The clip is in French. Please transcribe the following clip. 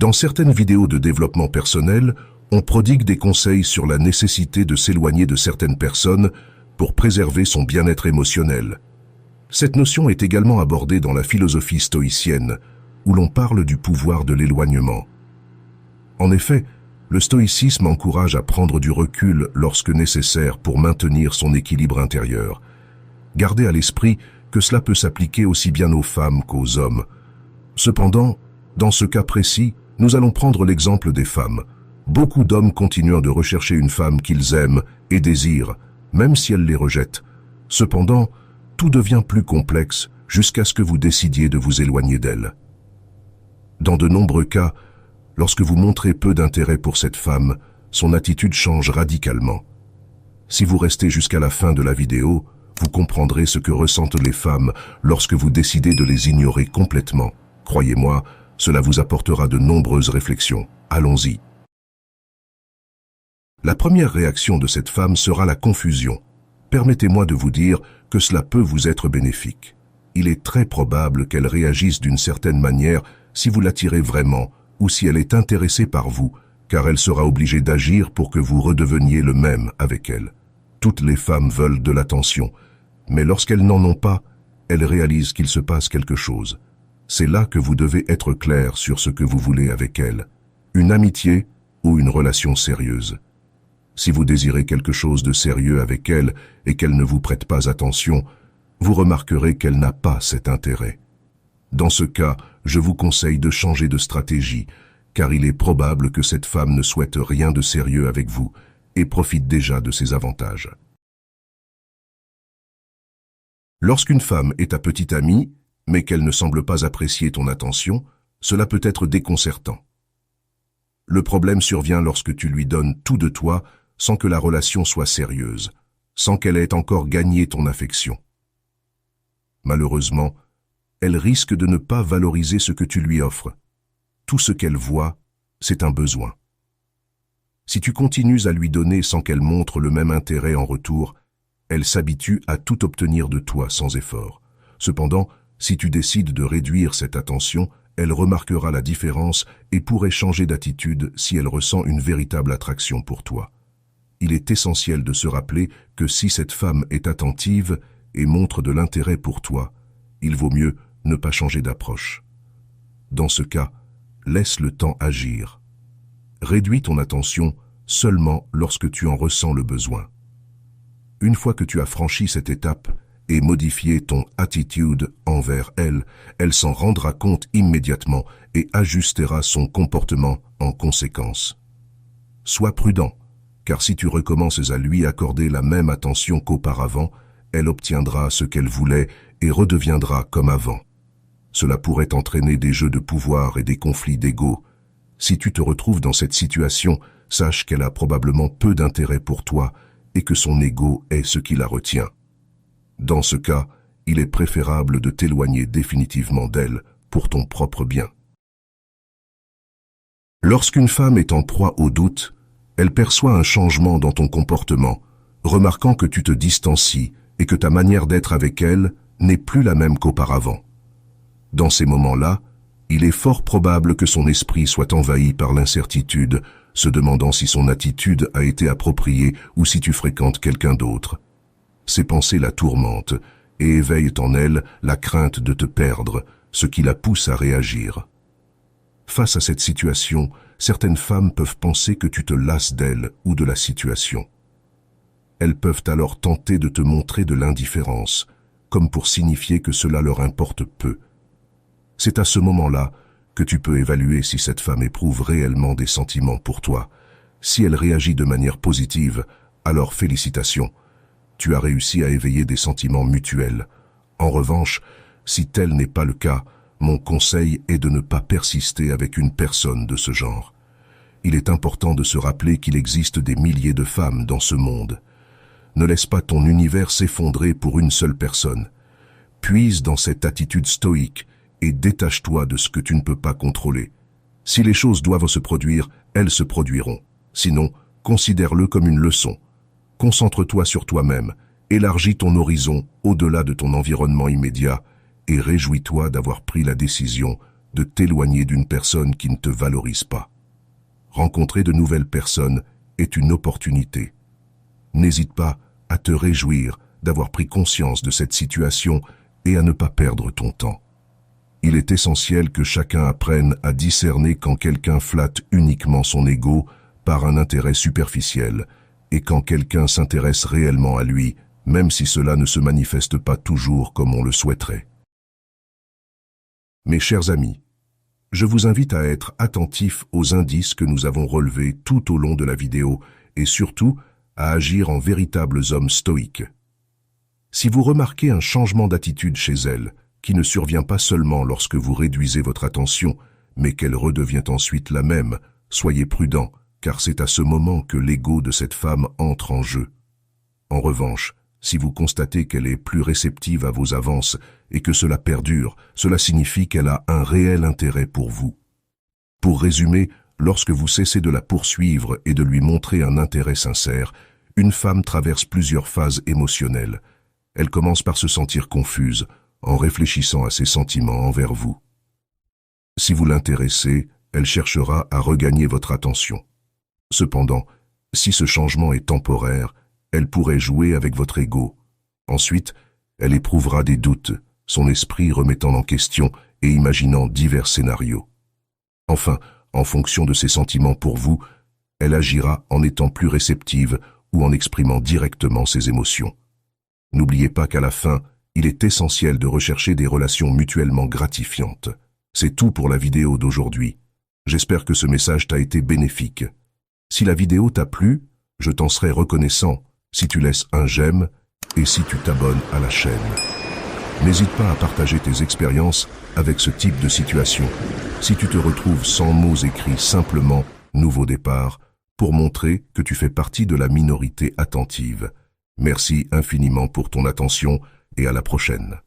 Dans certaines vidéos de développement personnel, on prodigue des conseils sur la nécessité de s'éloigner de certaines personnes pour préserver son bien-être émotionnel. Cette notion est également abordée dans la philosophie stoïcienne, où l'on parle du pouvoir de l'éloignement. En effet, le stoïcisme encourage à prendre du recul lorsque nécessaire pour maintenir son équilibre intérieur. Gardez à l'esprit que cela peut s'appliquer aussi bien aux femmes qu'aux hommes. Cependant, dans ce cas précis, nous allons prendre l'exemple des femmes. Beaucoup d'hommes continuent de rechercher une femme qu'ils aiment et désirent, même si elle les rejette. Cependant, tout devient plus complexe jusqu'à ce que vous décidiez de vous éloigner d'elle. Dans de nombreux cas, lorsque vous montrez peu d'intérêt pour cette femme, son attitude change radicalement. Si vous restez jusqu'à la fin de la vidéo, vous comprendrez ce que ressentent les femmes lorsque vous décidez de les ignorer complètement. Croyez-moi, cela vous apportera de nombreuses réflexions. Allons-y. La première réaction de cette femme sera la confusion. Permettez-moi de vous dire que cela peut vous être bénéfique. Il est très probable qu'elle réagisse d'une certaine manière si vous l'attirez vraiment ou si elle est intéressée par vous, car elle sera obligée d'agir pour que vous redeveniez le même avec elle. Toutes les femmes veulent de l'attention, mais lorsqu'elles n'en ont pas, elles réalisent qu'il se passe quelque chose. C'est là que vous devez être clair sur ce que vous voulez avec elle. Une amitié ou une relation sérieuse. Si vous désirez quelque chose de sérieux avec elle et qu'elle ne vous prête pas attention, vous remarquerez qu'elle n'a pas cet intérêt. Dans ce cas, je vous conseille de changer de stratégie, car il est probable que cette femme ne souhaite rien de sérieux avec vous et profite déjà de ses avantages. Lorsqu'une femme est ta petite amie, mais qu'elle ne semble pas apprécier ton attention, cela peut être déconcertant. Le problème survient lorsque tu lui donnes tout de toi sans que la relation soit sérieuse, sans qu'elle ait encore gagné ton affection. Malheureusement, elle risque de ne pas valoriser ce que tu lui offres. Tout ce qu'elle voit, c'est un besoin. Si tu continues à lui donner sans qu'elle montre le même intérêt en retour, elle s'habitue à tout obtenir de toi sans effort. Cependant, si tu décides de réduire cette attention, elle remarquera la différence et pourrait changer d'attitude si elle ressent une véritable attraction pour toi. Il est essentiel de se rappeler que si cette femme est attentive et montre de l'intérêt pour toi, il vaut mieux ne pas changer d'approche. Dans ce cas, laisse le temps agir. Réduis ton attention seulement lorsque tu en ressens le besoin. Une fois que tu as franchi cette étape et modifié ton attitude envers elle, elle s'en rendra compte immédiatement et ajustera son comportement en conséquence. Sois prudent, car si tu recommences à lui accorder la même attention qu'auparavant, elle obtiendra ce qu'elle voulait et redeviendra comme avant. Cela pourrait entraîner des jeux de pouvoir et des conflits d'ego. Si tu te retrouves dans cette situation, sache qu'elle a probablement peu d'intérêt pour toi et que son ego est ce qui la retient. Dans ce cas, il est préférable de t'éloigner définitivement d'elle pour ton propre bien. Lorsqu'une femme est en proie au doute, elle perçoit un changement dans ton comportement, remarquant que tu te distancies et que ta manière d'être avec elle n'est plus la même qu'auparavant. Dans ces moments-là, il est fort probable que son esprit soit envahi par l'incertitude, se demandant si son attitude a été appropriée ou si tu fréquentes quelqu'un d'autre. Ces pensées la tourmentent et éveillent en elle la crainte de te perdre, ce qui la pousse à réagir. Face à cette situation, certaines femmes peuvent penser que tu te lasses d'elles ou de la situation. Elles peuvent alors tenter de te montrer de l'indifférence, comme pour signifier que cela leur importe peu. C'est à ce moment-là que tu peux évaluer si cette femme éprouve réellement des sentiments pour toi. Si elle réagit de manière positive, alors félicitations. Tu as réussi à éveiller des sentiments mutuels. En revanche, si tel n'est pas le cas, mon conseil est de ne pas persister avec une personne de ce genre. Il est important de se rappeler qu'il existe des milliers de femmes dans ce monde. Ne laisse pas ton univers s'effondrer pour une seule personne. Puise dans cette attitude stoïque et détache-toi de ce que tu ne peux pas contrôler. Si les choses doivent se produire, elles se produiront. Sinon, considère-le comme une leçon. Concentre-toi sur toi-même, élargis ton horizon au-delà de ton environnement immédiat et réjouis-toi d'avoir pris la décision de t'éloigner d'une personne qui ne te valorise pas. Rencontrer de nouvelles personnes est une opportunité. N'hésite pas à te réjouir d'avoir pris conscience de cette situation et à ne pas perdre ton temps. Il est essentiel que chacun apprenne à discerner quand quelqu'un flatte uniquement son ego par un intérêt superficiel et quand quelqu'un s'intéresse réellement à lui, même si cela ne se manifeste pas toujours comme on le souhaiterait. Mes chers amis, je vous invite à être attentifs aux indices que nous avons relevés tout au long de la vidéo et surtout à agir en véritables hommes stoïques. Si vous remarquez un changement d'attitude chez elle, qui ne survient pas seulement lorsque vous réduisez votre attention, mais qu'elle redevient ensuite la même, soyez prudent, car c'est à ce moment que l'ego de cette femme entre en jeu. En revanche, si vous constatez qu'elle est plus réceptive à vos avances et que cela perdure, cela signifie qu'elle a un réel intérêt pour vous. Pour résumer, lorsque vous cessez de la poursuivre et de lui montrer un intérêt sincère, une femme traverse plusieurs phases émotionnelles. Elle commence par se sentir confuse, en réfléchissant à ses sentiments envers vous. Si vous l'intéressez, elle cherchera à regagner votre attention. Cependant, si ce changement est temporaire, elle pourrait jouer avec votre ego. Ensuite, elle éprouvera des doutes, son esprit remettant en question et imaginant divers scénarios. Enfin, en fonction de ses sentiments pour vous, elle agira en étant plus réceptive ou en exprimant directement ses émotions. N'oubliez pas qu'à la fin, il est essentiel de rechercher des relations mutuellement gratifiantes. C'est tout pour la vidéo d'aujourd'hui. J'espère que ce message t'a été bénéfique. Si la vidéo t'a plu, je t'en serai reconnaissant si tu laisses un j'aime et si tu t'abonnes à la chaîne. N'hésite pas à partager tes expériences avec ce type de situation. Si tu te retrouves sans mots écrits simplement « nouveau départ » pour montrer que tu fais partie de la minorité attentive. Merci infiniment pour ton attention et à la prochaine.